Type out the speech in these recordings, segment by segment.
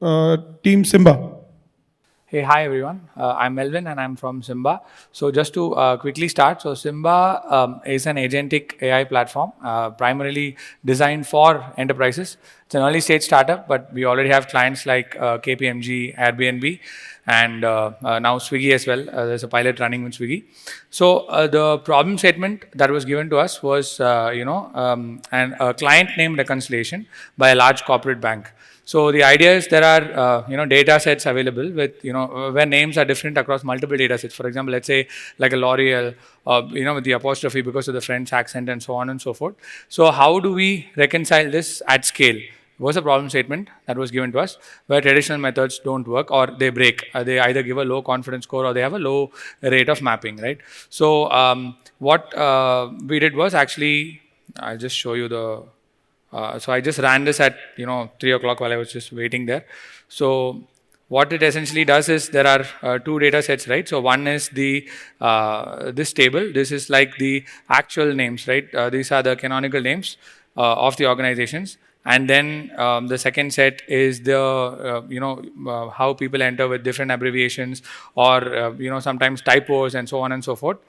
Team Simba. Hey, hi everyone. I'm Melvin and I'm from Simba. So just to quickly start, so Simba is an agentic AI platform primarily designed for enterprises. It's an early stage startup, but we already have clients like KPMG, Airbnb, and now Swiggy as well. There's a pilot running with Swiggy. So the problem statement that was given to us was, a client name reconciliation by a large corporate bank. So the idea is there are data sets available with where names are different across multiple data sets. For example, let's say like a L'Oreal, with the apostrophe because of the French accent and so on and so forth. So how do we reconcile this at scale? Was a problem statement that was given to us where traditional methods don't work or they break. They either give a low confidence score or they have a low rate of mapping, right? So what we did was actually, I'll just show you the so I just ran this at 3 o'clock while I was just waiting there. So what it essentially does is there are two data sets, right? So one is the this table. This is like the actual names, right? These are the canonical names of the organizations. And then the second set is the how people enter with different abbreviations or sometimes typos and so on and so forth.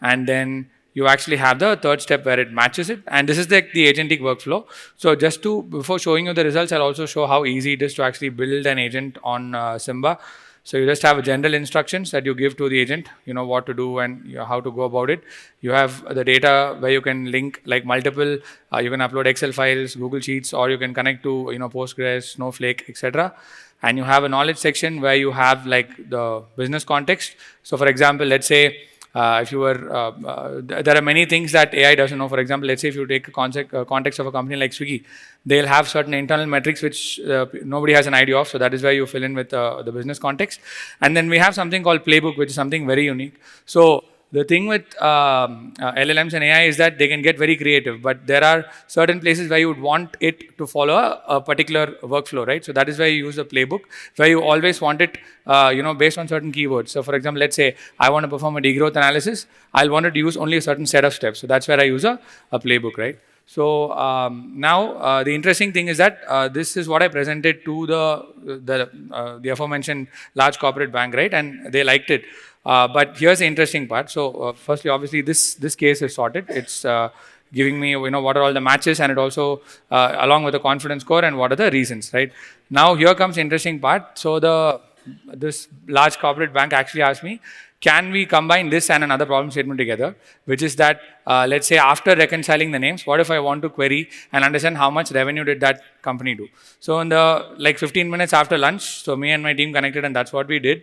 And then you actually have the third step where it matches it, and this is the agentic workflow. So just to, before showing you the results, I'll also show how easy it is to actually build an agent on Simba. So you just have general instructions that you give to the agent, what to do and how to go about it. You have the data where you can link like multiple, you can upload Excel files, Google Sheets, or you can connect to Postgres, Snowflake, etc. And you have a knowledge section where you have like the business context. So for example, let's say if you were, there are many things that AI doesn't know. For example, let's say if you take a context of a company like Swiggy, they'll have certain internal metrics which nobody has an idea of. So that is where you fill in with the business context. And then we have something called Playbook, which is something very unique. So the thing with LLMs and AI is that they can get very creative, but there are certain places where you would want it to follow a particular workflow, right? So that is where you use a playbook, where you always want it, based on certain keywords. So for example, let's say I want to perform a degrowth analysis, I'll want it to use only a certain set of steps. So that's where I use a playbook, right? So now the interesting thing is that this is what I presented to the aforementioned large corporate bank, right? And they liked it. But here's the interesting part. So firstly, obviously, this case is sorted. It's giving me, what are all the matches, and it also along with the confidence score and what are the reasons, right? Now here comes the interesting part. So this large corporate bank actually asked me, can we combine this and another problem statement together, which is that, let's say after reconciling the names, what if I want to query and understand how much revenue did that company do? So in the 15 minutes after lunch, so me and my team connected and that's what we did.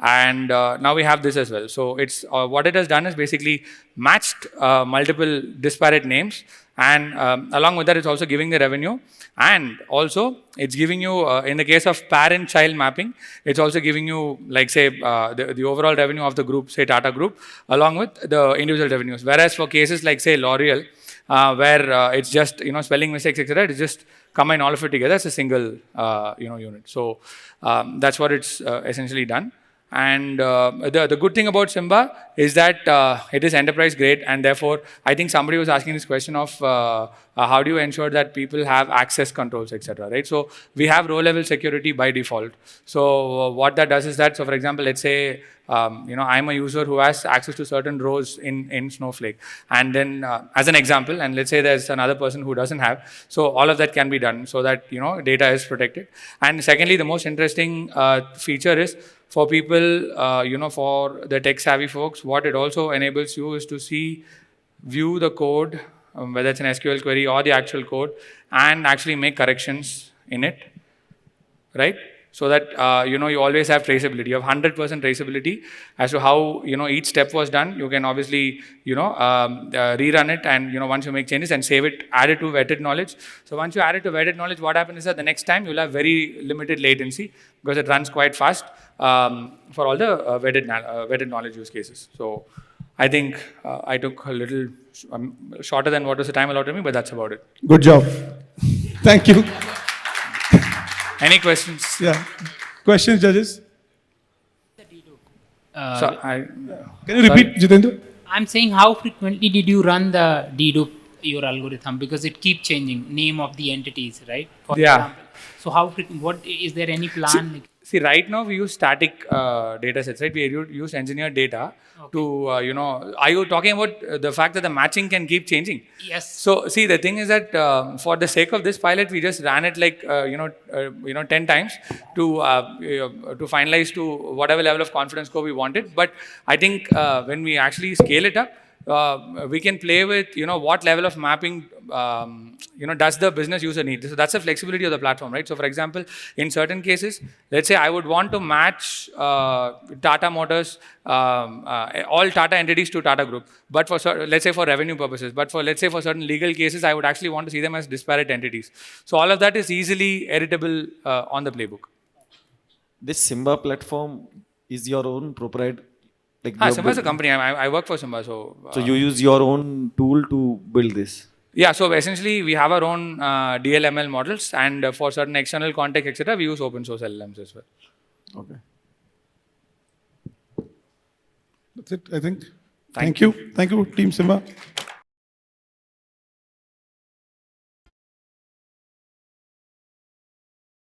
And now we have this as well. So it's what it has done is basically matched multiple disparate names, and along with that, it's also giving the revenue, and also it's giving you, in the case of parent-child mapping, it's also giving you, like say, the overall revenue of the group, say Tata Group, along with the individual revenues. Whereas for cases like say L'Oreal, where it's just spelling mistakes, etc., it's just combine all of it together as a single unit. So that's what it's essentially done. And the good thing about Simba is that it is enterprise grade, and therefore I think somebody was asking this question of how do you ensure that people have access controls, etc. Right? So we have row level security by default. So what that does is that, so for example, let's say I'm a user who has access to certain rows in Snowflake, and then as an example, and let's say there's another person who doesn't have, so all of that can be done so that data is protected. And secondly, the most interesting feature is for people, for the tech-savvy folks, what it also enables you is to view the code, whether it's an SQL query or the actual code, and actually make corrections in it, right? So that, you always have traceability. You have 100% traceability as to how, each step was done. You can obviously, rerun it, and, once you make changes and save it, add it to vetted knowledge. So once you add it to vetted knowledge, what happens is that the next time you'll have very limited latency because it runs quite fast for all the vetted knowledge use cases. So I think I took a little shorter than what was the time allowed to me, but that's about it. Good job. Thank you. Any questions? Yeah. Questions, judges? So Can you repeat, Jitendra? I'm saying, how frequently did you run the dedupe your algorithm because it keeps changing name of the entities, right? For Yeah. example. So what is there any plan? Like, See, right now we use static data sets, right? We use engineered data to, are you talking about the fact that the matching can keep changing? yes. So, see, the thing is that for the sake of this pilot, we just ran it like, 10 times to finalize to whatever level of confidence score we wanted. But I think when we actually scale it up, we can play with, what level of mapping, does the business user need. So that's the flexibility of the platform, right? So for example, in certain cases, let's say I would want to match Tata Motors, all Tata entities to Tata Group, but let's say for revenue purposes, but for, let's say for certain legal cases, I would actually want to see them as disparate entities. So all of that is easily editable on the playbook. This Simba platform is your own proprietary. Like Simba is a company. I work for Simba, so. So you use your own tool to build this. Yeah, so essentially we have our own DLML models, and for certain external context, etc., we use open source LLMs as well. Okay. That's it, I think. Thank you. Thank you, Team Simba.